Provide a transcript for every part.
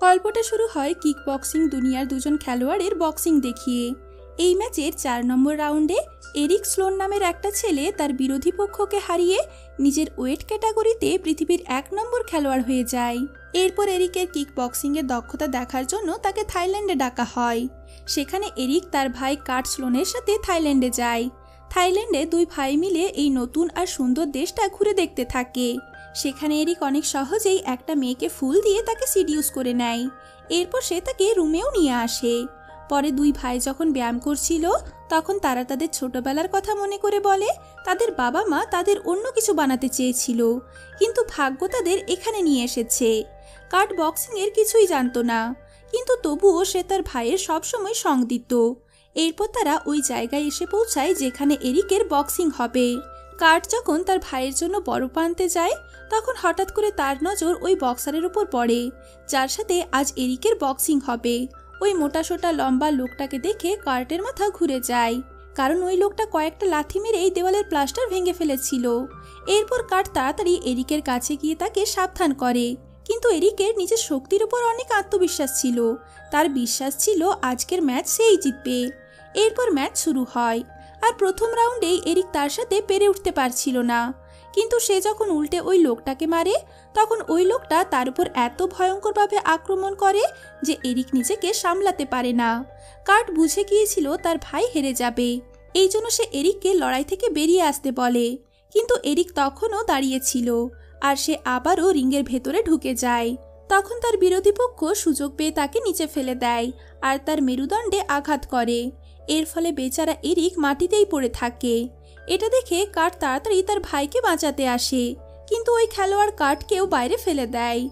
গল্পটা শুরু হয় কিক বক্সিং দুনিয়ার দুজন খেলোয়াড়ের বক্সিং দেখিয়ে। এই ম্যাচের 4 নম্বর রাউন্ডে এরিক স্লোন নামের একটা ছেলে তার বিরোধী পক্ষকে হারিয়ে নিজের ওয়েট ক্যাটাগরিতে পৃথিবীর 1 নম্বর খেলোয়াড় হয়ে যায়। এরপর এরিকের কিক বক্সিংয়ের দক্ষতা দেখার জন্য তাকে থাইল্যান্ডে ডাকা হয়। সেখানে এরিক তার ভাই কার্ট স্লোনের সাথে থাইল্যান্ডে যায়। থাইল্যান্ডে দুই ভাই মিলে এই নতুন আর সুন্দর দেশটা ঘুরে দেখতে থাকে। সেখানে এরিক অনেক সহজেই একটা মেয়েকে ফুল দিয়ে তাকে সিডিউস করে নেয়। এরপর সে তাকে রুমেও নিয়ে আসে। পরে দুই ভাই যখন ব্যায়াম করছিল তখন তারা তাদের ছোটবেলার কথা মনে করে বলে তাদের বাবা মা তাদের অন্য কিছু বানাতে চেয়েছিল, কিন্তু ভাগ্য তাদের এখানে নিয়ে এসেছে। কার্ট বক্সিংয়ের কিছুই জানতো না, কিন্তু তবুও সে তার ভাইয়ের সবসময় সঙ্গ দিত। এরপর তারা ওই জায়গায় এসে পৌঁছায় যেখানে এরিকের বক্সিং হবে। কার্ট যখন তার ভাইয়ের জন্য বরফ আনতে যায় তখন হঠাৎ করে তার নজর ওই বক্সারের উপর পড়ে যার সাথে আজ এরিকের বক্সিং হবে। ওই মোটাসোটা লম্বা লোকটাকে দেখে কার্টের মাথা ঘুরে যায়, কারণ ওই লোকটা কয়েকটা লাথি মেরেই দেওয়ালের প্লাস্টার ভেঙে ফেলেছিল। এরপর কার্ট তাড়াতাড়ি এরিকের কাছে গিয়ে তাকে সাবধান করে, কিন্তু এরিকের নিজের শক্তির উপর অনেক আত্মবিশ্বাস ছিল। তার বিশ্বাস ছিল আজকের ম্যাচ সেই জিতবে। এরপর ম্যাচ শুরু হয়, আর প্রথম রাউন্ডেই এরিক তার সাথে পেরে উঠতে পারছিল না। কিন্তু সে যখন উল্টে ওই লোকটাকে মারে তখন ওই লোকটা তার উপর এত ভয়ঙ্করভাবে আক্রমণ করে যে এরিক নিজেকে সামলাতে পারে না। কার্ট বুঝে গিয়েছিল তার ভাই হেরে যাবে, এই জন্য সে এরিককে লড়াই থেকে বেরিয়ে আসতে বলে। কিন্তু এরিক তখনও দাঁড়িয়েছিল, আর সে আবারও রিংয়ের ভেতরে ঢুকে যায়। তখন তার বিরোধী পক্ষ সুযোগ পেয়ে তাকে নিচে ফেলে দেয় আর তার মেরুদণ্ডে আঘাত করে। এর ফলে বেচারা এরিক মাটিতেই পড়ে থাকে। এটা দেখে কার্ট তাড়াতাড়ি তার ভাইকে বাঁচাতে আসে, কিন্তু ওই খেলোয়াড় কার্টকেও বাইরে ফেলে দেয়।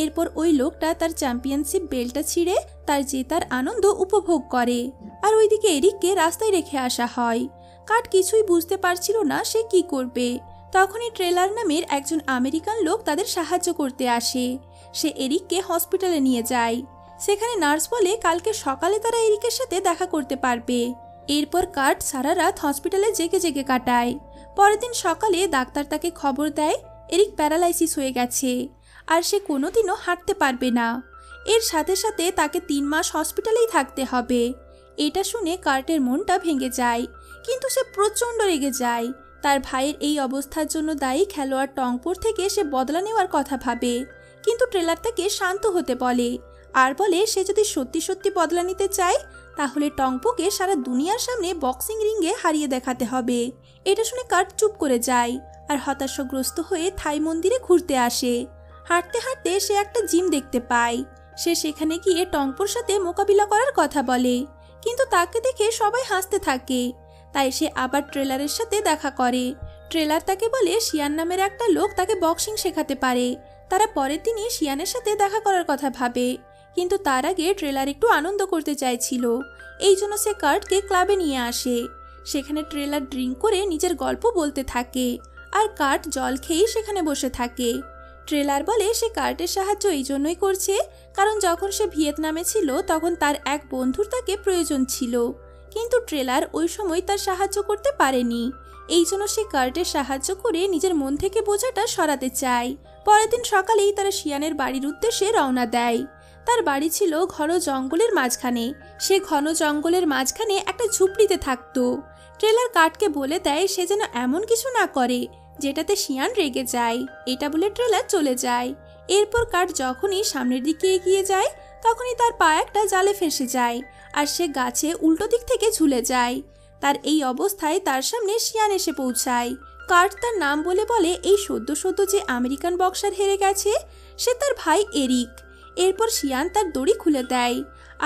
এরপর ওই লোকটা তার চ্যাম্পিয়নশিপ বেল্টটা ছিঁড়ে তার জেতার আনন্দ উপভোগ করে, আর ওইদিকে এরিককে রাস্তায় রেখে আসা হয়। কার্ট কিছুই বুঝতে পারছিল না সে কি করবে। তখনই ট্রেলার নামের একজন আমেরিকান লোক তাদের সাহায্য করতে আসে। সে এরিককে হসপিটালে নিয়ে যায়। সেখানে নার্স বলে কালকে সকালে তারা এরিকের সাথে দেখা করতে পারবে। এরপর কার্ট সারা রাত হসপিটালে জেগে জেগে কাটায়। পরের দিন সকালে ডাক্তার তাকে খবর দেয় এরিক প্যারালাইসিস হয়ে গেছে আর সে কোনোদিনও হাঁটতে পারবে না। এর সাথে সাথে তাকে 3 মাস হসপিটালেই থাকতে হবে। এটা শুনে কার্টের মনটা ভেঙে যায়, কিন্তু সে প্রচণ্ড রেগে যায়। তার ভাইয়ের এই অবস্থার জন্য দায়ী খেলোয়াড় টংপোর থেকে সে বদলা নেওয়ার কথা ভাবে, কিন্তু ট্রেলার তাকে শান্ত হতে বলে আর বলে সে যদি সত্যি সত্যি বদলা নিতে চায় তাহলে টংপোকে সারা দুনিয়ার সামনে বক্সিং রিংয়ে হারিয়ে দেখাতে হবে। এটা শুনে কার্ট চুপ করে যায় আর হতাশাগ্রস্ত হয়ে থাই মন্দিরে ঘুরতে আসে। হাঁটতে হাঁটতে সে একটা জিম দেখতে পায়। সে সেখানে গিয়ে টংপোর সাথে মোকাবিলা করার কথা বলে, কিন্তু তাকে দেখে সবাই হাসতে থাকে। তাই সে আবার ট্রেলারের সাথে দেখা করে। ট্রেলার তাকে বলে শিয়ান নামের একটা লোক তাকে বক্সিং শেখাতে পারে। তারা পরের দিনই শিয়ানের সাথে দেখা করার কথা ভাবে, কিন্তু তার আগে ট্রেলার একটু আনন্দ করতে চাইছিল। এই জন্য সে কার্টকে ক্লাবে নিয়ে আসে। সেখানে ট্রেলার ড্রিঙ্ক করে নিজের গল্প বলতে থাকে, আর কার্ট জল খেয়েই সেখানে বসে থাকে। ট্রেলার বলে সে কার্টের সাহায্য এই জন্যই করছে কারণ যখন সে ভিয়েতনামে ছিল তখন তার এক বন্ধুর তাকে প্রয়োজন ছিল, কিন্তু ট্রেলার ওই সময় তার সাহায্য করতে পারেনি। এই জন্য সে কার্টের সাহায্য করে নিজের মন থেকে বোঝাটা সরাতে চায়। পরের দিন সকালেই তারা শিয়ানের বাড়ির উদ্দেশ্যে রওনা দেয়। তার বাড়ি ছিল ঘন জঙ্গলের মাঝখানে। সে ঘন জঙ্গলের মাঝখানে একটা ঝুপড়িতে থাকতো। ট্রেলার কার্টকে বলে দেয় সে যেন এমন কিছু না করে যেটাতে শিয়ান রেগে যায়। এটা বলে ট্রেলার চলে যায়। এরপর কার্ট যখনই সামনের দিকে এগিয়ে যায় তখনই তার পা একটা জালে ফেঁসে যায় আর সে গাছে উল্টো দিক থেকে ঝুলে যায়। তার এই অবস্থায় তার সামনে শিয়ান এসে পৌঁছায়। কার্ট তার নাম বলে বলে এই সদ্য সদ্য যে আমেরিকান বক্সার হেরে গেছে সে তার ভাই এরিক। এরপর শিয়ান তার দড়ি খুলে দেয়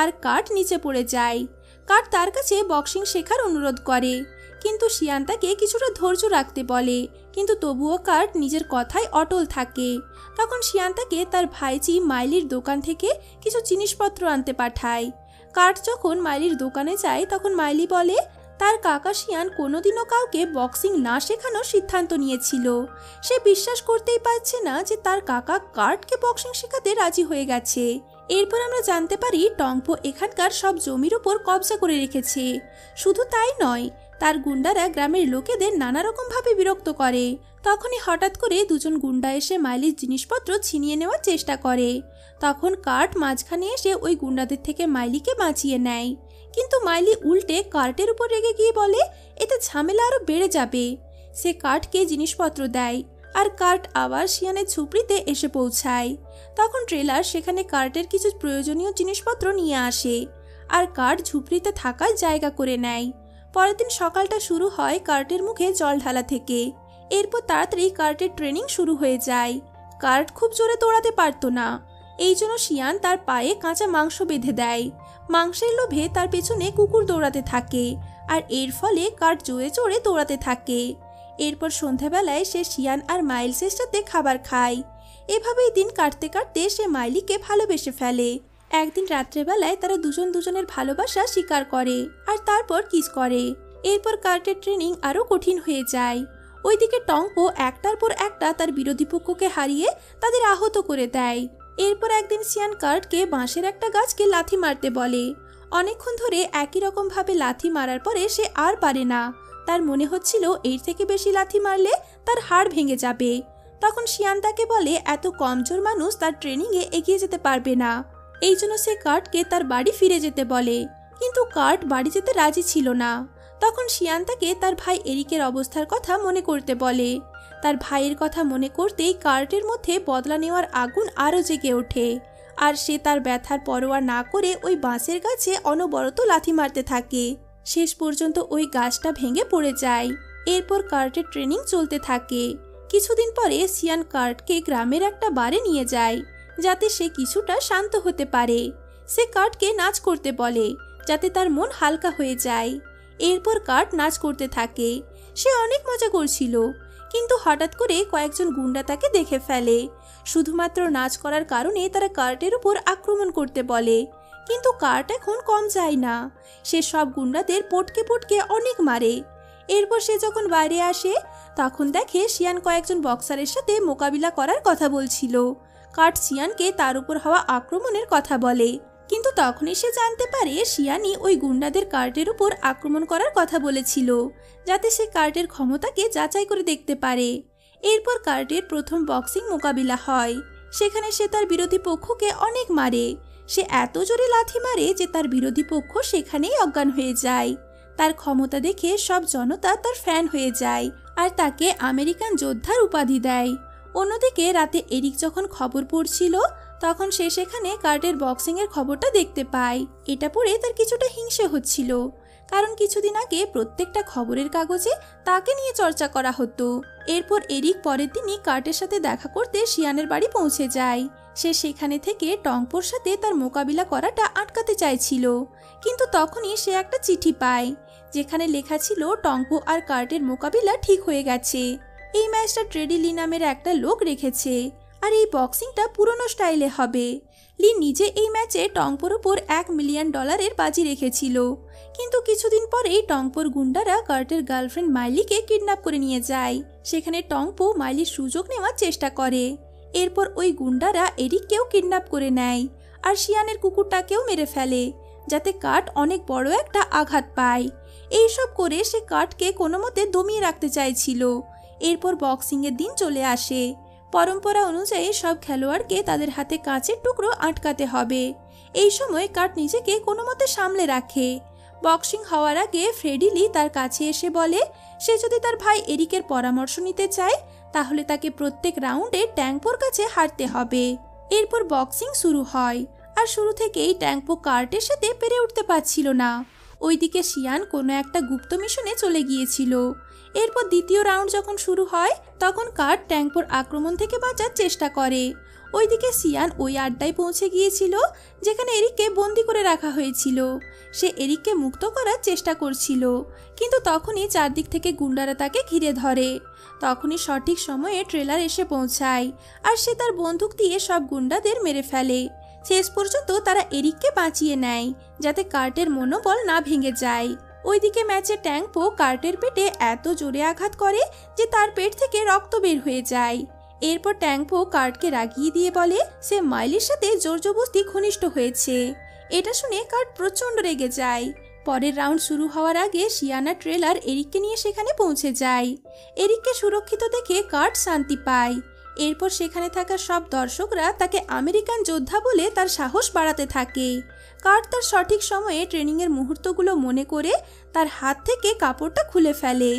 আর কার্ট নিচে পড়ে যায়। কার্ট তার কাছে বক্সিং শেখার অনুরোধ করে, কিন্তু শিয়ান তাকে কিছুটা ধৈর্য রাখতে বলে, কিন্তু তবুও কার্ট নিজের কথায় অটল থাকে। তখন শিয়ান তাকে তার ভাইজি মাইলির দোকান থেকে কিছু জিনিসপত্র আনতে পাঠায়। কার্ট যখন মাইলির দোকানে যায় তখন মাইলি বলে তার কাকা শিয়ান কোনোদিনও কাউকে বক্সিং না শেখানোর সিদ্ধান্ত নিয়েছিল। সে বিশ্বাস করতেই পারছে না যে তার কাকা কার্টকে বক্সিং শেখাতে রাজি হয়ে গেছে। এরপর আমরা জানতে পারি টংপো এখানকার সব জমির উপর কবজা করে রেখেছে। শুধু তাই নয়, তার গুন্ডারা গ্রামের লোকেদের নানা রকম ভাবে বিরক্ত করে। তখনই হঠাৎ করে দুজন গুন্ডা এসে মাইলির জিনিসপত্র ছিনিয়ে নেওয়ার চেষ্টা করে। তখন কার্ট মাঝখানে এসে ওই গুন্ডাদের থেকে মাইলিকে বাঁচিয়ে নেয়। কিন্তু মাইলি উল্টে কার্টের উপর রেগে গিয়ে বলে এতে ঝামেলা আরো বেড়ে যাবে। সে কার্টকে জিনিসপত্র দেয় আর কার্ট আবার শিয়ানের ঝুপড়িতে এসে পৌঁছায়। তখন ট্রেলার সেখানে কার্টের কিছু প্রয়োজনীয় জিনিসপত্র নিয়ে আসে আর কার্ট ঝুপড়িতে থাকার জায়গা করে নেয়। পরের দিন সকালটা শুরু হয় কার্টের মুখে জল ঢালা থেকে। এরপর তাড়াতাড়ি কার্টের ট্রেনিং শুরু হয়ে যায়। কার্ট খুব জোরে দৌড়াতে পারত না, এই জন্য শিয়ান তার পায়ে কাঁচা মাংস বেঁধে দেয়। মাংসের লোভে তার পেছনে কুকুর দৌড়াতে থাকে আর এর ফলে কার্ট জোরে জোরে দৌড়াতে থাকে। এরপর সন্ধ্যাবেলায় সে শিয়ান আর মাইলসের সাথে খাবার খায়। এভাবেই দিন কাটতে কাটতে সে মাইলিকে ভালোবেসে ফেলে। একদিন রাত্রেবেলায় তারা দুজন দুজনের ভালোবাসা স্বীকার করে আর তারপর কিস করে। এরপর কার্টের ট্রেনিং আরও কঠিন হয়ে যায়। ওইদিকে টংপো একটার পর একটা তার বিরোধী পক্ষকে হারিয়ে তাদের আহত করে দেয়। এরপর একদিন শিয়ান কার্টকে বাঁশের একটা গাছকে লাথি মারতে বলে। অনেকক্ষণ ধরে একই রকম ভাবে লাথি মারার পরে সে আর পারে না। তার মনে হচ্ছিল এর থেকে বেশি লাথি মারলে তার হাড় ভেঙে যাবে। তখন শিয়ান তাকে বলে এত কমজোর মানুষ তার ট্রেনিংয়ে এগিয়ে যেতে পারবে না। এই জন্য সে কার্টকে তার বাড়ি ফিরে যেতে বলে, কিন্তু কার্ট বাড়ি যেতে রাজি ছিল না। তখন শিয়ান তাকে তার ভাই এরিকের অবস্থার কথা মনে করতে বলে। তার ভাইয়ের কথা মনে করতেই কার্টের মধ্যে বদলা নেওয়ার আগুন আরও জেগে ওঠে আর সে তার ব্যথার পরোয়া না করে ওই বাঁশের গাছে অনবরত লাথি মারতে থাকে। শেষ পর্যন্ত ওই গাছটা ভেঙে পড়ে যায়। এরপর কার্টের ট্রেনিং চলতে থাকে। কিছুদিন পরে শিয়ান কার্টকে গ্রামের একটা বারে নিয়ে যায় যাতে সে কিছুটা শান্ত হতে পারে। সে কার্টকে নাচ করতে বলে যাতে তার মন হালকা হয়ে যায়। এরপর কার্ট নাচ করতে থাকে। সে অনেক মজা করছিল, কিন্তু হঠাৎ করে কয়েকজন গুন্ডা তাকে দেখে ফেলে। শুধুমাত্র নাচ করার কারণে তারা কার্টের উপর আক্রমণ করতে বলে, কিন্তু কার্ট এখন কম যায় না। সে সব গুন্ডাদের পটকে পটকে অনেক মারে। এরপর সে যখন বাইরে আসে তখন দেখে শিয়ান কয়েকজন বক্সারের সাথে মোকাবিলা করার কথা বলছিল। কার্ট শিয়ানকে তার উপর হওয়া আক্রমণের কথা বলে, কিন্তু তখনই সে জানতে পারে শিয়ানই ওই গুন্ডাদের কার্টের উপর আক্রমণ করার কথা বলেছিল যাতে সে কার্টের ক্ষমতাকে যাচাই করে দেখতে পারে। এরপর কার্টের প্রথম বক্সিং মোকাবিলা হয়। সেখানে সে তার বিরোধী পক্ষকে অনেক মারে। সে এত জোরে লাথি মারে যে তার বিরোধী পক্ষ সেখানেই অজ্ঞান হয়ে যায়। তার ক্ষমতা দেখে সব জনতা তার ফ্যান হয়ে যায় আর তাকে আমেরিকান যোদ্ধার উপাধি দেয়। অন্যদিকে রাতে এরিক যখন খবর পড়ছিল তখন সে সেখানে কার্টের বক্সিংয়ের খবরটা দেখতে পায়। এটা পড়ে তার কিছুটা হিংসে হচ্ছিল, কারণ কিছুদিন আগে প্রত্যেকটা খবরের কাগজে তাকে নিয়ে চর্চা করা হতো। এরপর এরিক পরের দিনই কার্টের সাথে দেখা করতে শিয়ানের বাড়ি পৌঁছে যায়। সে সেখানে থেকে টংপোর সাথে তার মোকাবিলা করাটা আটকাতে চাইছিল, কিন্তু তখনই সে একটা চিঠি পায় যেখানে লেখা ছিল টংপো আর কার্টের মোকাবিলা ঠিক হয়ে গেছে। এই ম্যাচটা ট্রেডি লি নামের একটা লোক রেখেছে আর এই বক্সিংটা পুরনো স্টাইলে হবে। লি নিজে এই ম্যাচে টংপোর উপর $1 মিলিয়ন বাজি রেখেছিল, কিন্তু কিছুদিন পরেই টংপোর গুন্ডারা কার্টের গার্লফ্রেন্ড মাইলিকে কিডন্যাপ করে নিয়ে যায়। সেখানে টংপো মাইলির সুযোগ নেওয়ার চেষ্টা করে। এরপর ওই গুন্ডারা এরিককেও কিডন্যাপ করে নেয় আর শিয়ানের কুকুরটাকেও মেরে ফেলে যাতে কার্ট অনেক বড় একটা আঘাত পায়। এইসব করে সে কার্টকে কোনো মতে দমিয়ে রাখতে চাইছিল। এরপর বক্সিংয়ের দিন চলে আসে। পরম্পরা অনুযায়ী সব খেলোয়াড়কে তাদের হাতে কাঁচের টুকরো আটকাতে হবে। এই সময় কার্ট নিজেকে কোনো মতে সামলে রাখে। বক্সিং হওয়ার আগে ফ্রেডি লি তার কাছে এসে বলে সে যদি তার ভাই এরিকের পরামর্শ নিতে চায় তাহলে তাকে প্রত্যেক রাউন্ডে ট্যাংপোর কাছে হারতে হবে। এরপর বক্সিং শুরু হয় আর শুরু থেকেই ট্যাংপো কার্টের সাথে পেরে উঠতে পারছিল না। ওইদিকে শিয়ান কোনো একটা গুপ্ত মিশনে চলে গিয়েছিল। এরপর দ্বিতীয় রাউন্ড যখন শুরু হয় তখন কার্ট ট্যাংপোর আক্রমণ থেকে বাঁচার চেষ্টা করে। ওইদিকে শিয়ান ওই আড্ডায় পৌঁছে গিয়েছিল যেখানে এরিককে বন্দি করে রাখা হয়েছিল। সে এরিককে মুক্ত করার চেষ্টা করছিল, কিন্তু তখনই চারদিক থেকে গুন্ডারা তাকে ঘিরে ধরে। তখনই সঠিক সময়ে ট্রেলার এসে পৌঁছায় আর সে তার বন্দুক দিয়ে সব গুন্ডাদের মেরে ফেলে। শেষ পর্যন্ত তারা এরিককে বাঁচিয়ে নেয় যাতে কার্টের মনোবল না ভেঙে যায়। ওইদিকে ম্যাচে ট্যাংপো কার্টের পেটে এত জোরে আঘাত করে যে তার পেট থেকে রক্ত বের হয়ে যায়। এরপর ট্যাংপো কার্টকে রাগিয়ে দিয়ে বলে সে মাইলির সাথে জোর জবরদস্তি ঘনিষ্ঠ হয়েছে। এটা শুনে কার্ট প্রচণ্ড রেগে যায়। পরের রাউন্ড শুরু হওয়ার আগে শিয়ানা ট্রেলার এরিককে নিয়ে সেখানে পৌঁছে যায়। এরিককে সুরক্ষিত দেখে কার্ট শান্তি পায়। এরপর সেখানে থাকা সব দর্শকরা তাকে আমেরিকান যোদ্ধা বলে তার সাহস বাড়াতে থাকে। কার্ট তার সঠিক সময়ে ট্রেনিংয়ের মুহূর্তগুলো মনে করে তার হাত থেকে কাপড়টা খুলে ফেলে।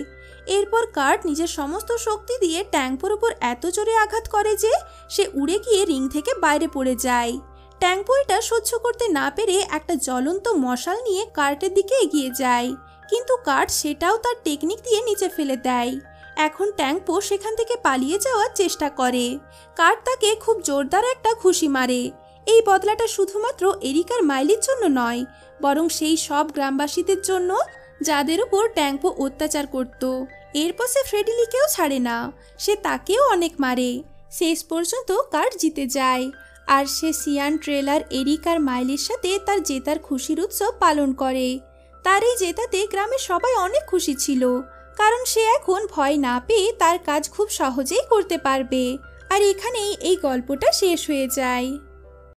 এরপর কার্ট নিজের সমস্ত শক্তি দিয়ে ট্যাঙ্কোর উপর এত জোরে আঘাত করে যে সে উড়ে গিয়ে রিং থেকে বাইরে পড়ে যায়। ট্যাঙ্কো এটা সহ্য করতে না পেরে একটা জ্বলন্ত মশাল নিয়ে কার্টের দিকে এগিয়ে যায়, কিন্তু কার্ট সেটাও তার টেকনিক দিয়ে নিচে ফেলে দেয়। এখন ট্যাঙ্কো সেখান থেকে পালিয়ে যাওয়ার চেষ্টা করে। কার্ট তাকে খুব জোরদার একটা ঘুষি মারে। এই বদলাটা শুধুমাত্র এরিক আর মাইলির জন্য নয়, বরং সেই সব গ্রামবাসীদের জন্য যাদের উপর ট্যাঙ্কো অত্যাচার করত। এরপর সে ফ্রেডিলিকেও ছাড়ে না, সে তাকেও অনেক মারে। শেষ পর্যন্ত কার্ট জিতে যায়, আর সে সিয়ান ট্রেলার এরিক আর মাইলির সাথে তার জেতার খুশির উৎসব পালন করে। তার এই জেতাতে গ্রামের সবাই অনেক খুশি ছিল, কারণ সে এখন ভয় না পেয়ে তার কাজ খুব সহজেই করতে পারবে। আর এখানেই এই গল্পটা শেষ হয়ে যায়।